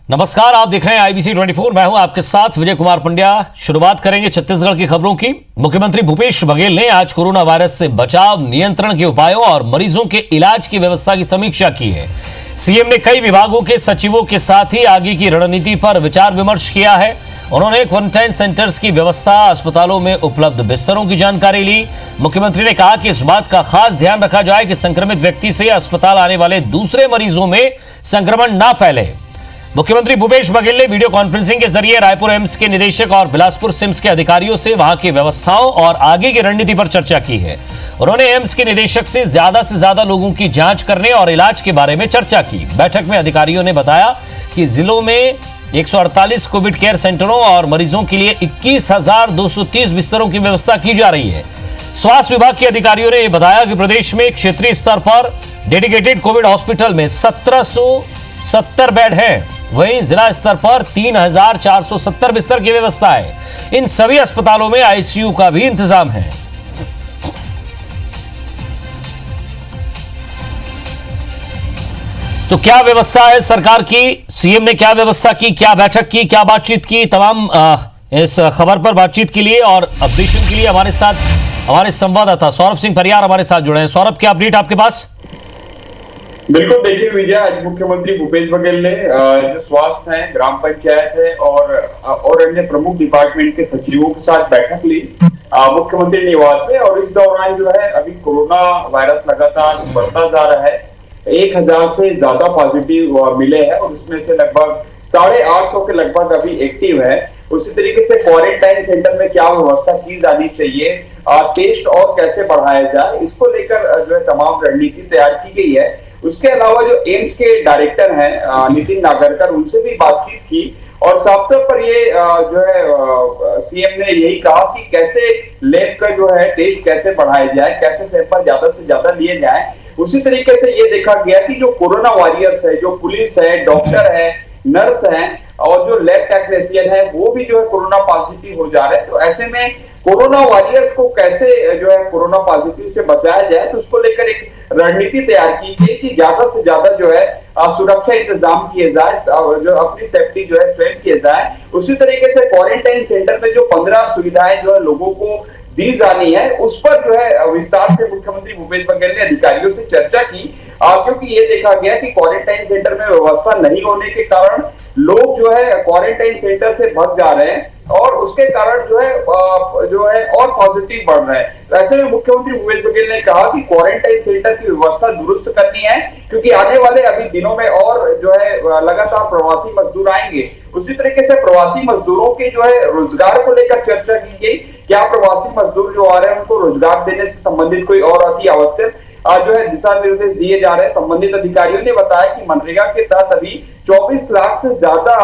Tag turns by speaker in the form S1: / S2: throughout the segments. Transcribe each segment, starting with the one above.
S1: नमस्कार, आप देख रहे हैं आईबीसी 24। मैं हूं आपके साथ विजय कुमार पंड्या। शुरुआत करेंगे छत्तीसगढ़ की खबरों की। मुख्यमंत्री भूपेश बघेल ने आज कोरोना वायरस से बचाव, नियंत्रण के उपायों और मरीजों के इलाज की व्यवस्था की समीक्षा की है। सीएम ने कई विभागों के सचिवों के साथ ही आगे की रणनीति पर विचार विमर्श किया है। उन्होंने क्वारंटाइन सेंटर्स की व्यवस्था, अस्पतालों में उपलब्ध बिस्तरों की जानकारी ली। मुख्यमंत्री ने कहा कि इस बात का खास ध्यान रखा जाए कि संक्रमित व्यक्ति से अस्पताल आने वाले दूसरे मरीजों में संक्रमण न फैले। मुख्यमंत्री भूपेश बघेल ने वीडियो कॉन्फ्रेंसिंग के जरिए रायपुर एम्स के निदेशक और बिलासपुर सिम्स के अधिकारियों से वहां की व्यवस्थाओं और आगे की रणनीति पर चर्चा की है। उन्होंने एम्स के निदेशक से ज्यादा लोगों की जांच करने और इलाज के बारे में चर्चा की। बैठक में अधिकारियों ने बताया कि जिलों में 148 कोविड केयर सेंटरों और मरीजों के लिए 21,230 बिस्तरों की व्यवस्था की जा रही है। स्वास्थ्य विभाग के अधिकारियों ने बताया कि प्रदेश में क्षेत्रीय स्तर पर डेडिकेटेड कोविड हॉस्पिटल में 1770 बेड हैं। वहीं जिला स्तर पर 3,470 बिस्तर की व्यवस्था है। इन सभी अस्पतालों में आईसीयू का भी इंतजाम है। तो क्या व्यवस्था है सरकार की? सीएम ने क्या व्यवस्था की, क्या बैठक की, क्या बातचीत की? तमाम इस खबर पर बातचीत के लिए और अपडेशन के लिए हमारे साथ हमारे संवाददाता सौरभ सिंह परियार हमारे साथ जुड़े हैं। सौरभ, क्या अपडेट आपके पास?
S2: बिल्कुल, देखिए विजय, आज मुख्यमंत्री भूपेश बघेल ने जो स्वास्थ्य है, ग्राम पंचायत है और अन्य प्रमुख डिपार्टमेंट के सचिवों के साथ बैठक ली मुख्यमंत्री निवास में। और इस दौरान जो है अभी कोरोना वायरस लगातार बढ़ता जा रहा है। 1,000 से ज्यादा पॉजिटिव मिले हैं और उसमें से लगभग 850 के लगभग अभी एक्टिव है। उसी तरीके से क्वारंटाइन सेंटर में क्या व्यवस्था की जानी चाहिए, टेस्ट और कैसे बढ़ाया जाए, इसको लेकर जो है तमाम रणनीति तैयार की गई है। उसके अलावा जो एम्स के डायरेक्टर हैं नितिन नागरकर, उनसे भी बातचीत की और साफ तौर पर ये जो है सीएम ने यही कहा कि कैसे लैब का जो है टेस्ट कैसे बढ़ाया जाए, कैसे सैंपल ज्यादा से ज्यादा लिए जाए। उसी तरीके से ये देखा गया कि जो कोरोना वॉरियर्स है, जो पुलिस है, डॉक्टर है, नर्स है और जो लैब टेक्नीशियन है, वो भी जो है कोरोना पॉजिटिव हो जा रहे हैं। तो ऐसे में कोरोना वॉरियर्स को कैसे जो है कोरोना पॉजिटिव से बचाया जाए, तो उसको लेकर एक रणनीति तैयार की गई कि ज्यादा से ज्यादा जो है सुरक्षा इंतजाम किए जाए, जो अपनी सेफ्टी जो है स्वयं किए जाए। उसी तरीके से क्वारंटाइन सेंटर में जो 15 सुविधाएं जो है लोगों को दी जानी है, उस पर जो है विस्तार से मुख्यमंत्री भूपेश बघेल ने अधिकारियों से चर्चा की। क्योंकि ये देखा गया कि क्वारंटाइन सेंटर में व्यवस्था नहीं होने के कारण लोग जो है क्वारंटाइन सेंटर से भाग जा रहे हैं और उसके कारण जो है और पॉजिटिव बढ़ रहे हैं। तो ऐसे में मुख्यमंत्री भूपेश बघेल ने कहा कि क्वारंटाइन सेंटर की व्यवस्था दुरुस्त करनी है, क्योंकि आने वाले अभी दिनों में और जो है लगातार प्रवासी मजदूर आएंगे। उसी तरीके से प्रवासी मजदूरों के जो है रोजगार को लेकर चर्चा की गई। क्या प्रवासी मजदूर जो आ रहे हैं उनको रोजगार देने से संबंधित कोई और अति आवश्यक जो है दिशा निर्देश दिए जा रहे हैं। संबंधित अधिकारियों ने बताया कि मनरेगा के तहत अभी 24 लाख से ज्यादा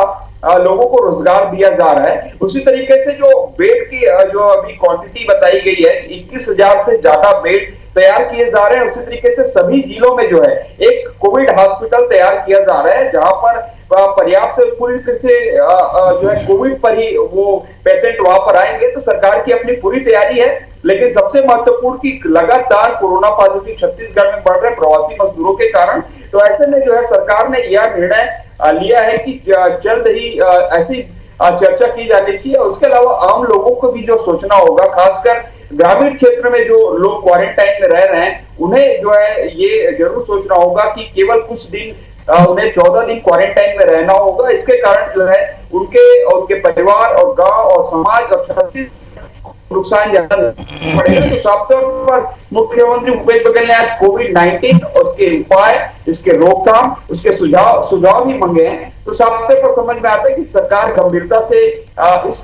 S2: लोगों को रोजगार दिया जा रहा है। उसी तरीके से जो बेड की जो अभी क्वांटिटी बताई गई है, 21,000 से ज्यादा बेड तैयार किए जा रहे हैं। उसी तरीके से सभी जिलों में जो है एक कोविड हॉस्पिटल तैयार किया जा रहा है, जहां पर पर्याप्त पूरी तरह से जो है कोविड पर ही वो पेशेंट वहां पर आएंगे। तो सरकार की अपनी पूरी तैयारी है, लेकिन सबसे महत्वपूर्ण कि लगातार कोरोना पॉजिटिव छत्तीसगढ़ में बढ़ रहे प्रवासी मजदूरों के कारण। तो ऐसे में जो है सरकार ने यह निर्णय लिया है कि जल्द ही ऐसी चर्चा की जानी चाहिए। उसके अलावा आम लोगों को भी जो सोचना होगा, खासकर ग्रामीण क्षेत्र में जो लोग क्वारंटाइन में रह रहे हैं, उन्हें जो है ये जरूर सोचना होगा कि केवल कुछ दिन उन्हें 14 दिन क्वारंटाइन में रहना होगा। इसके कारण जो है उनके परिवार और गांव और समाज और छत्तीसगढ़ नुकसान ज्यादा पड़ेगा। तो साफ तौर पर मुख्यमंत्री भूपेश बघेल ने आज कोविड-19 उसके उपाय, इसके रोकथाम, उसके सुझाव भी मांगे हैं। तो साफ तौर पर समझ में आता है कि सरकार गंभीरता से इस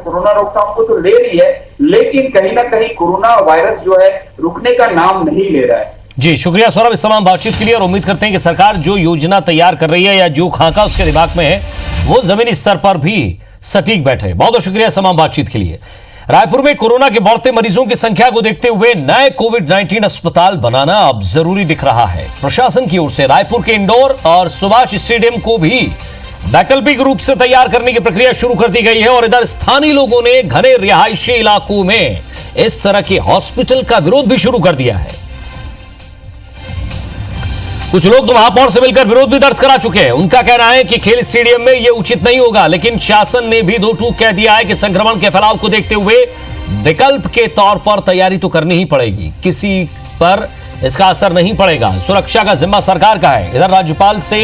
S2: कोरोना रोकथाम को तो ले रही है, लेकिन कहीं ना कहीं कोरोना वायरस जो है रुकने का नाम नहीं ले रहा है।
S1: जी, शुक्रिया सौरभ इस तमाम बातचीत के लिए। और उम्मीद करते हैं कि सरकार जो योजना तैयार कर रही है या जो खाका उसके दिमाग में है वो जमीनी स्तर पर भी सटीक बैठे। बहुत बहुत शुक्रिया इस तमाम बातचीत के लिए। रायपुर में कोरोना के बढ़ते मरीजों की संख्या को देखते हुए नए कोविड-19 अस्पताल बनाना अब जरूरी दिख रहा है। प्रशासन की ओर से रायपुर के इंडोर और सुभाष स्टेडियम को भी वैकल्पिक रूप से तैयार करने की प्रक्रिया शुरू कर दी गई है। और इधर स्थानीय लोगों ने घने रिहायशी इलाकों में इस तरह के हॉस्पिटल का विरोध भी शुरू कर दिया है। कुछ लोग तो महापौर से मिलकर विरोध भी दर्ज करा चुके हैं। उनका कहना है कि खेल स्टेडियम में यह उचित नहीं होगा, लेकिन शासन ने भी दो टूक कह दिया है कि संक्रमण के फैलाव को देखते हुए विकल्प के तौर पर तैयारी तो करनी ही पड़ेगी, किसी पर इसका असर नहीं पड़ेगा। सुरक्षा का जिम्मा सरकार का है। इधर राज्यपाल से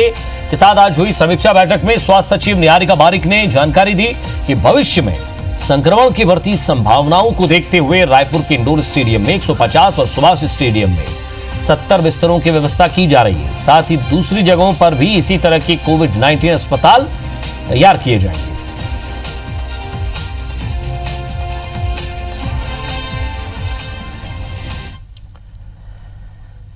S1: के साथ आज हुई समीक्षा बैठक में स्वास्थ्य सचिव निहारिका बारिक ने जानकारी दी कि भविष्य में संक्रमण की बढ़ती संभावनाओं को देखते हुए रायपुर के इंडोर स्टेडियम में 150 और सुभाष स्टेडियम में 70 बिस्तरों की व्यवस्था की जा रही है। साथ ही दूसरी जगहों पर भी इसी तरह के कोविड-19 अस्पताल तैयार किए जाएंगे।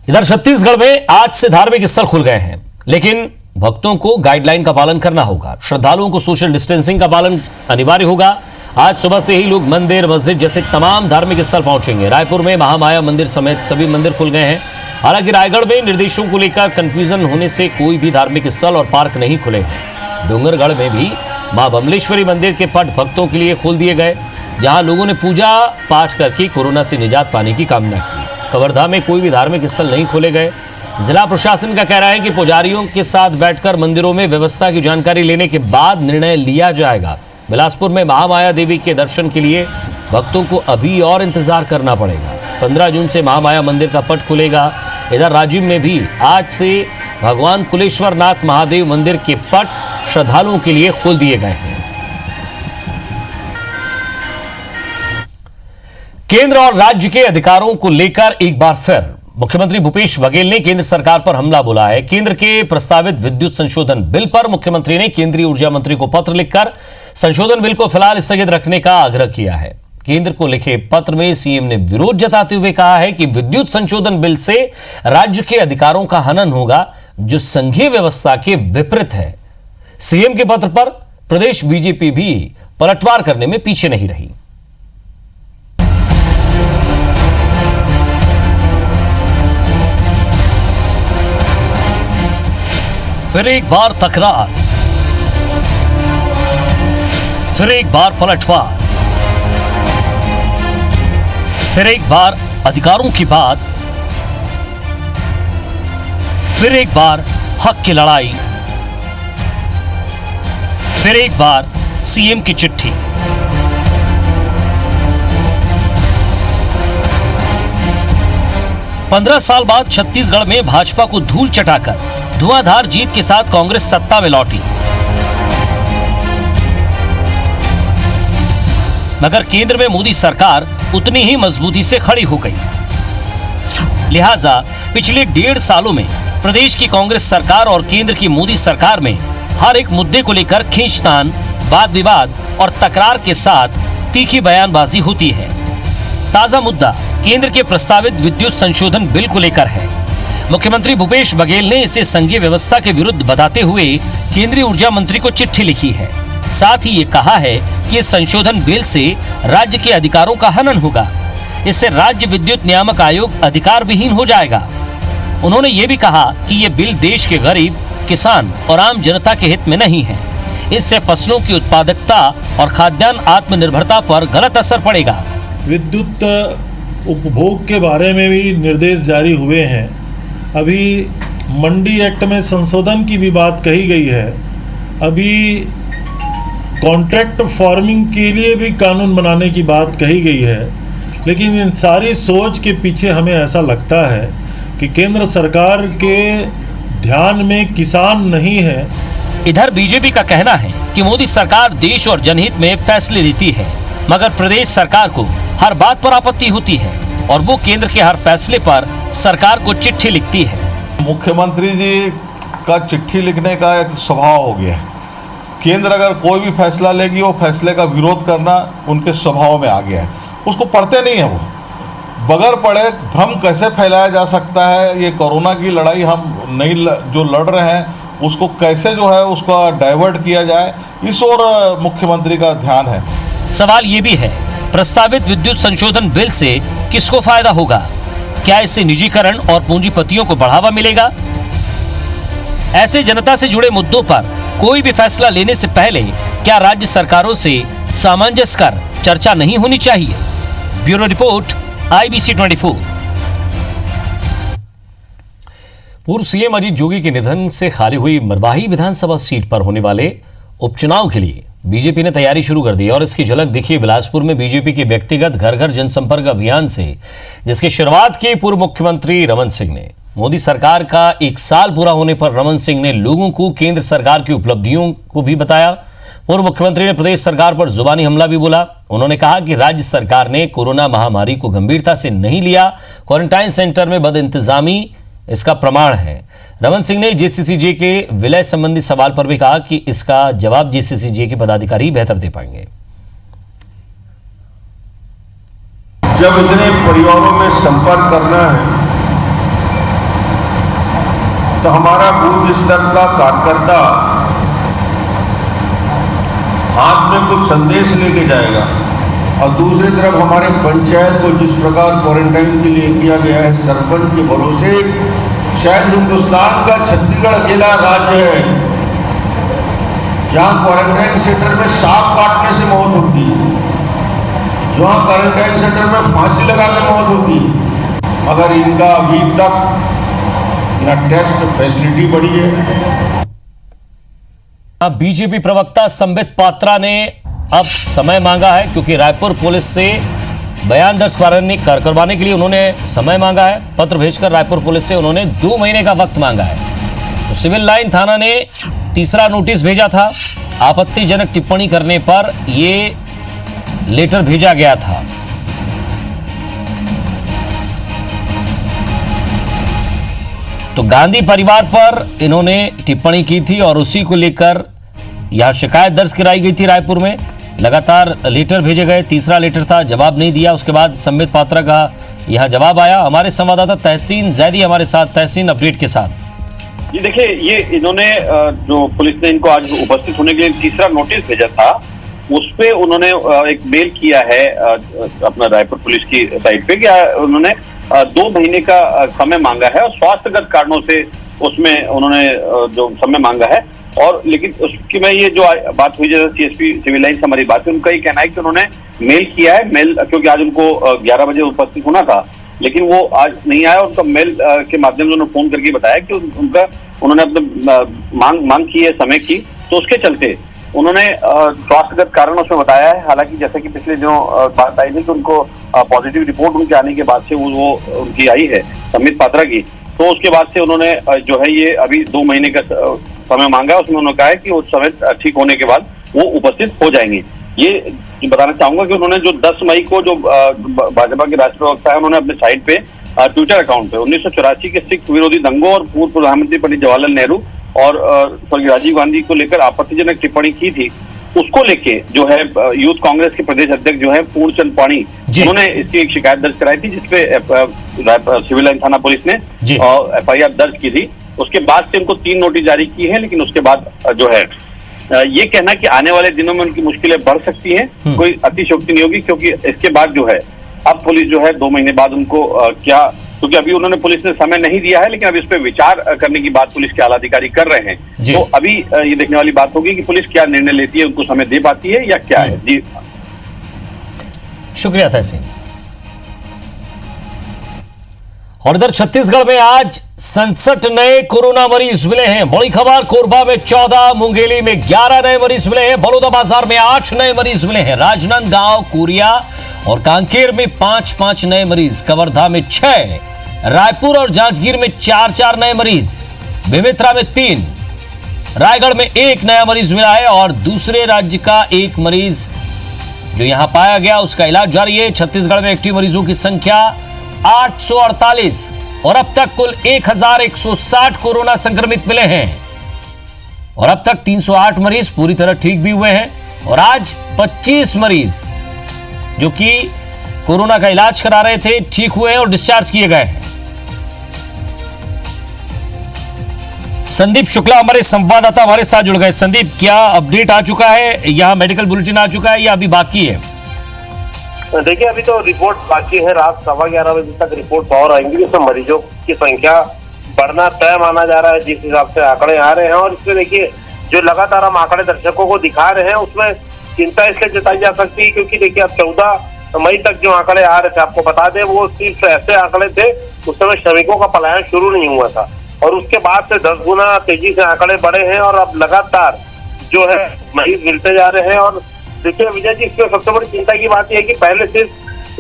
S1: इधर छत्तीसगढ़ में आज से धार्मिक स्थल खुल गए हैं, लेकिन भक्तों को गाइडलाइन का पालन करना होगा। श्रद्धालुओं को सोशल डिस्टेंसिंग का पालन अनिवार्य होगा। आज सुबह से ही लोग मंदिर, मस्जिद जैसे तमाम धार्मिक स्थल पहुंचेंगे। रायपुर में महामाया मंदिर समेत सभी मंदिर खुल गए हैं। हालांकि रायगढ़ में निर्देशों को लेकर कंफ्यूजन होने से कोई भी धार्मिक स्थल और पार्क नहीं खुले हैं। डोंगरगढ़ में भी मां बमलेश्वरी मंदिर के पट भक्तों के लिए खोल दिए गए, जहां लोगों ने पूजा पाठ करके कोरोना से निजात पाने की कामना की। कवर्धा में कोई भी धार्मिक स्थल नहीं खोले गए। जिला प्रशासन का कहना है कि पुजारियों के साथ बैठकर मंदिरों में व्यवस्था की जानकारी लेने के बाद निर्णय लिया जाएगा। बिलासपुर में महामाया देवी के दर्शन के लिए भक्तों को अभी और इंतजार करना पड़ेगा। 15 जून से महामाया मंदिर का पट खुलेगा। इधर राजिम में भी आज से भगवान कुलेश्वर नाथ महादेव मंदिर के पट श्रद्धालुओं के लिए खोल दिए गए हैं। केंद्र और राज्य के अधिकारों को लेकर एक बार फिर मुख्यमंत्री भूपेश बघेल ने केंद्र सरकार पर हमला बोला है। केंद्र के प्रस्तावित विद्युत संशोधन बिल पर मुख्यमंत्री ने केंद्रीय ऊर्जा मंत्री को पत्र लिखकर संशोधन बिल को फिलहाल स्थगित रखने का आग्रह किया है। केंद्र को लिखे पत्र में सीएम ने विरोध जताते हुए कहा है कि विद्युत संशोधन बिल से राज्य के अधिकारों का हनन होगा, जो संघीय व्यवस्था के विपरीत है। सीएम के पत्र पर प्रदेश बीजेपी भी पलटवार करने में पीछे नहीं रही। फिर एक बार तकरार, फिर एक बार पलटवार, फिर एक बार अधिकारों की बात, फिर एक बार हक की लड़ाई, फिर एक बार सीएम की चिट्ठी। पंद्रह साल बाद छत्तीसगढ़ में भाजपा को धूल चटाकर धुआंधार जीत के साथ कांग्रेस सत्ता में लौटी, मगर केंद्र में मोदी सरकार उतनी ही मजबूती से खड़ी हो गई। लिहाजा पिछले 1.5 सालों में प्रदेश की कांग्रेस सरकार और केंद्र की मोदी सरकार में हर एक मुद्दे को लेकर खींचतान, वाद विवाद और तकरार के साथ तीखी बयानबाजी होती है। ताजा मुद्दा केंद्र के प्रस्तावित विद्युत संशोधन बिल को लेकर है। मुख्यमंत्री भूपेश बघेल ने इसे संघीय व्यवस्था के विरुद्ध बताते हुए केंद्रीय ऊर्जा मंत्री को चिट्ठी लिखी है। साथ ही ये कहा है कि इस संशोधन बिल से राज्य के अधिकारों का हनन होगा। इससे राज्य विद्युत नियामक आयोग अधिकार विहीन हो जाएगा। उन्होंने ये भी कहा कि ये बिल देश के गरीब, किसान और आम जनता के हित में नहीं है। इससे फसलों की उत्पादकता और खाद्यान्न आत्मनिर्भरता पर गलत असर पड़ेगा।
S3: विद्युत उपभोग के बारे में भी निर्देश जारी हुए हैं। अभी मंडी एक्ट में संशोधन की भी बात कही गई है। अभी कॉन्ट्रैक्ट फार्मिंग के लिए भी कानून बनाने की बात कही गई है। लेकिन इन सारी सोच के पीछे हमें ऐसा लगता है कि केंद्र सरकार के ध्यान में किसान नहीं है।
S1: इधर बीजेपी का कहना है कि मोदी सरकार देश और जनहित में फैसले लेती है, मगर प्रदेश सरकार को हर बात पर आपत्ति होती है और वो केंद्र के हर फैसले पर सरकार को चिट्ठी लिखती है।
S4: मुख्यमंत्री जी का चिट्ठी लिखने का एक स्वभाव हो गया है। केंद्र अगर कोई भी फैसला लेगी, वो फैसले का विरोध करना उनके स्वभाव में आ गया है। उसको पढ़ते नहीं है। वो बगैर पढ़े भ्रम कैसे फैलाया जा सकता है। ये कोरोना की लड़ाई हम नहीं जो लड़ रहे हैं, उसको कैसे जो है उसका डाइवर्ट किया जाए, इस ओर मुख्यमंत्री का ध्यान है।
S1: सवाल ये भी है, प्रस्तावित विद्युत संशोधन बिल से किसको फायदा होगा? क्या इससे निजीकरण और पूंजीपतियों को बढ़ावा मिलेगा? ऐसे जनता से जुड़े मुद्दों पर कोई भी फैसला लेने से पहले क्या राज्य सरकारों से सामंजस्य कर चर्चा नहीं होनी चाहिए? Bureau report, IBC 24। पूर्व सीएम अजीत जोगी के निधन से खाली हुई मरवाही विधानसभा सीट पर होने वाले उपचुनाव के लिए बीजेपी ने तैयारी शुरू कर दी और इसकी झलक देखिए बिलासपुर में बीजेपी के व्यक्तिगत घर घर जनसंपर्क अभियान से, जिसकी शुरुआत की पूर्व मुख्यमंत्री रमन सिंह ने। मोदी सरकार का 1 साल पूरा होने पर रमन सिंह ने लोगों को केंद्र सरकार की उपलब्धियों को भी बताया। पूर्व मुख्यमंत्री ने प्रदेश सरकार पर जुबानी हमला भी बोला। उन्होंने कहा कि राज्य सरकार ने कोरोना महामारी को गंभीरता से नहीं लिया, क्वारंटाइन सेंटर में बदइंतजामी इसका प्रमाण है। रमन सिंह ने जेसीसीजे के विलय संबंधी सवाल पर भी कहा कि इसका जवाब जेसीसीजे के पदाधिकारी बेहतर दे पाएंगे।
S5: जब इतने परिवारों में संपर्क करना है तो हमारा बूथ स्तर का कार्यकर्ता हाथ में कुछ संदेश लेके जाएगा और दूसरी तरफ हमारे पंचायत को जिस प्रकार क्वारंटाइन के लिए किया गया है, सरपंच के भरोसे शायद हिंदुस्तान का छत्तीसगढ़ अकेला राज्य है जहां क्वारंटाइन सेंटर में सांप काटने से मौत होती है, जहां क्वारंटाइन सेंटर में फांसी लगा के मौत होती है, मगर इनका अभी तक न टेस्ट फैसिलिटी बढ़ी है।
S1: बीजेपी प्रवक्ता संबित पात्रा ने अब समय मांगा है क्योंकि रायपुर पुलिस से बयान दर्ज करवाने के लिए उन्होंने समय मांगा है। पत्र भेजकर रायपुर पुलिस से उन्होंने 2 महीने का वक्त मांगा है। तो सिविल लाइन थाना ने तीसरा नोटिस भेजा था। आपत्तिजनक टिप्पणी करने पर यह लेटर भेजा गया था। तो गांधी परिवार पर इन्होंने टिप्पणी की थी और उसी को लेकर यहां शिकायत दर्ज कराई गई थी। रायपुर में लगातार लेटर भेजे गए, तीसरा लेटर था, जवाब नहीं दिया। उसके बाद संबित पात्रा का यहां जवाब आया। हमारे संवाददाता तहसीन जैदी हमारे साथ। तहसीन, अपडेट के साथ।
S6: ये देखिए, ये इन्होंने जो पुलिस ने इनको आज उपस्थित होने के लिए तीसरा नोटिस भेजा था, उस पे उन्होंने एक मेल किया है अपना रायपुर पुलिस की साइट पे कि उन्होंने 2 महीने का समय मांगा है और स्वास्थ्यगत कारणों से उसमें उन्होंने जो समय मांगा है। और लेकिन उसकी में ये जो बात हुई, जैसे सीएसपी सिविल लाइन से हमारी बात है, उनका ये कहना है कि उन्होंने मेल किया है। मेल क्योंकि आज उनको 11 बजे उपस्थित होना था, लेकिन वो आज नहीं आया। उनका मेल के माध्यम से उन्होंने फोन करके बताया कि उन्होंने अपने मांग की है समय की, तो उसके चलते उन्होंने स्वास्थ्यगत कारण उसमें बताया है। हालांकि जैसे कि पिछले जो बात आई थी कि उनको पॉजिटिव रिपोर्ट उनके आने के बाद से वो उनकी आई है संबित पात्रा की, तो उसके बाद से उन्होंने जो है ये अभी 2 महीने का समय मांगा है। उसमें उन्होंने कहा है कि उस समय ठीक होने के बाद वो उपस्थित हो जाएंगे। ये बताना चाहूंगा कि उन्होंने जो 10 मई को जो भाजपा के राष्ट्रीय प्रवक्ता है, उन्होंने अपने साइट पे ट्विटर अकाउंट पे 1984 के सिख विरोधी दंगों और पूर्व प्रधानमंत्री पंडित जवाहरलाल नेहरू और स्वर्गीय राजीव गांधी को लेकर आपत्तिजनक टिप्पणी की थी। उसको लेके जो है यूथ कांग्रेस के प्रदेश अध्यक्ष जो है पूर्णचंद पाणी, उन्होंने इसकी एक शिकायत दर्ज कराई थी, जिसपे सिविल लाइन थाना पुलिस ने FIR दर्ज की थी। उसके बाद से उनको 3 नोटिस जारी किए हैं, लेकिन उसके बाद जो है ये कहना कि आने वाले दिनों में उनकी मुश्किलें बढ़ सकती हैं, कोई अतिशयोक्ति नहीं होगी। क्योंकि इसके बाद जो है अब पुलिस जो है 2 महीने बाद उनको क्या, क्योंकि अभी उन्होंने पुलिस ने समय नहीं दिया है, लेकिन अब इस पे विचार करने की बात पुलिस के आला अधिकारी कर रहे हैं। तो अभी ये देखने वाली बात होगी कि पुलिस क्या निर्णय लेती है, उनको समय दे पाती है या क्या है। जी
S1: शुक्रिया तहसीन। और इधर छत्तीसगढ़ में आज 67 नए कोरोना मरीज मिले हैं। बड़ी खबर, कोरबा में 14, मुंगेली में 11 नए मरीज मिले हैं। बलौदाबाजार में 8 नए मरीज मिले हैं। राजनांदगांव, कोरिया और कांकेर में 5-5 नए मरीज। कवर्धा में 6, रायपुर और जांजगीर में 4-4 नए मरीज। बेमेतरा में 3, रायगढ़ में 1 नया मरीज मिला है और दूसरे राज्य का 1 मरीज जो यहां पाया गया उसका इलाज जारी है। छत्तीसगढ़ में एक्टिव मरीजों की संख्या 848 और अब तक कुल 1160 कोरोना संक्रमित मिले हैं और अब तक 308 मरीज पूरी तरह ठीक भी हुए हैं और आज 25 मरीज जो कि कोरोना का इलाज करा रहे थे ठीक हुए हैं और डिस्चार्ज किए गए हैं। संदीप शुक्ला हमारे संवाददाता हमारे साथ जुड़ गए। संदीप, क्या अपडेट आ चुका है, यहाँ मेडिकल बुलेटिन आ चुका है या अभी बाकी है?
S7: देखिए, अभी तो रिपोर्ट बाकी है। रात 11:15 बजे तक रिपोर्ट और आएंगी, जिसमें मरीजों की संख्या बढ़ना तय माना जा रहा है जिस हिसाब से आंकड़े आ रहे हैं। और इसमें देखिए, जो लगातार हम आंकड़े दर्शकों को दिखा रहे हैं उसमें चिंता इसलिए जताई जा सकती है क्योंकि देखिए, अब 14 मई तक जो आंकड़े आ रहे थे, आपको बता दें, वो सिर्फ ऐसे आंकड़े थे, उस समय श्रमिकों का पलायन शुरू नहीं हुआ था। और उसके बाद से 10 गुना तेजी से आंकड़े बढ़े हैं और अब लगातार जो है मरीज मिलते जा रहे हैं। और देखिए विजय जी, इसमें सबसे बड़ी चिंता की बात यह है कि पहले सिर्फ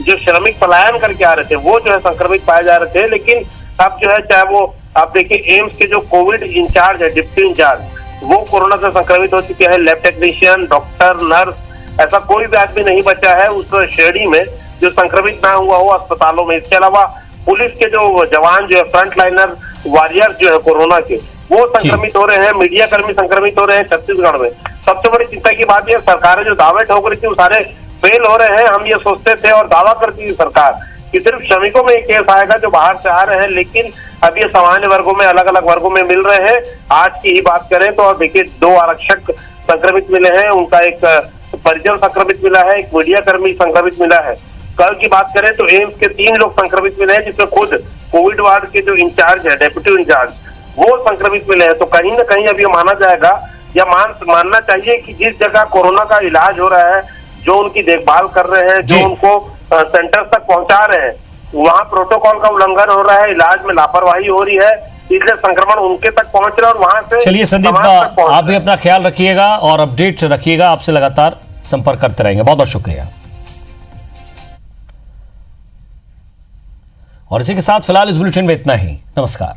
S7: जो श्रमिक पलायन करके आ रहे थे वो जो है संक्रमित पाए जा रहे थे, लेकिन अब जो है चाहे वो आप देखिए एम्स के जो कोविड इंचार्ज है, डिप्टी इंचार्ज, वो कोरोना से संक्रमित हो चुके हैं। लैब टेक्नीशियन, डॉक्टर, नर्स, ऐसा कोई भी आदमी नहीं बचा है उस श्रेणी में जो संक्रमित ना हुआ हो अस्पतालों में। इसके अलावा पुलिस के जो जवान जो है, फ्रंट लाइनर वॉरियर्स जो है कोरोना के, वो संक्रमित हो रहे हैं। मीडिया कर्मी संक्रमित हो रहे हैं छत्तीसगढ़ में। सबसे बड़ी चिंता की बात यह, सरकारें जो दावे ठोक रही थी वो सारे फेल हो रहे हैं। हम ये सोचते थे और दावा करती थी सरकार कि सिर्फ श्रमिकों में एक केस आएगा जो बाहर से आ रहे हैं, लेकिन अब ये सामान्य वर्गों में, अलग अलग वर्गों में मिल रहे हैं। आज की ही बात करें तो देखिए 2 आरक्षक संक्रमित मिले हैं, उनका एक परिजन संक्रमित मिला है, एक मीडिया कर्मी संक्रमित मिला है। कल की बात करें तो एम्स के 3 लोग संक्रमित मिले हैं, जिसमें खुद कोविड वार्ड के जो इंचार्ज है, डेप्यूटी इंचार्ज, वो संक्रमित मिले हैं। तो कहीं ना कहीं अब ये माना जाएगा या मानना चाहिए कि जिस जगह कोरोना का इलाज हो रहा है, जो उनकी देखभाल कर रहे हैं, जो उनको सेंटर तक पहुंचा रहे हैं, वहाँ प्रोटोकॉल का उल्लंघन हो रहा है, इलाज में लापरवाही हो रही है, इसलिए संक्रमण उनके तक पहुंच रहा है और वहां से।
S1: चलिए संदीप, आप भी अपना ख्याल रखिएगा और अपडेट रखिएगा, आपसे लगातार संपर्क करते रहेंगे। बहुत बहुत शुक्रिया। और इसी के साथ फिलहाल इस बुलेटिन में इतना ही। नमस्कार।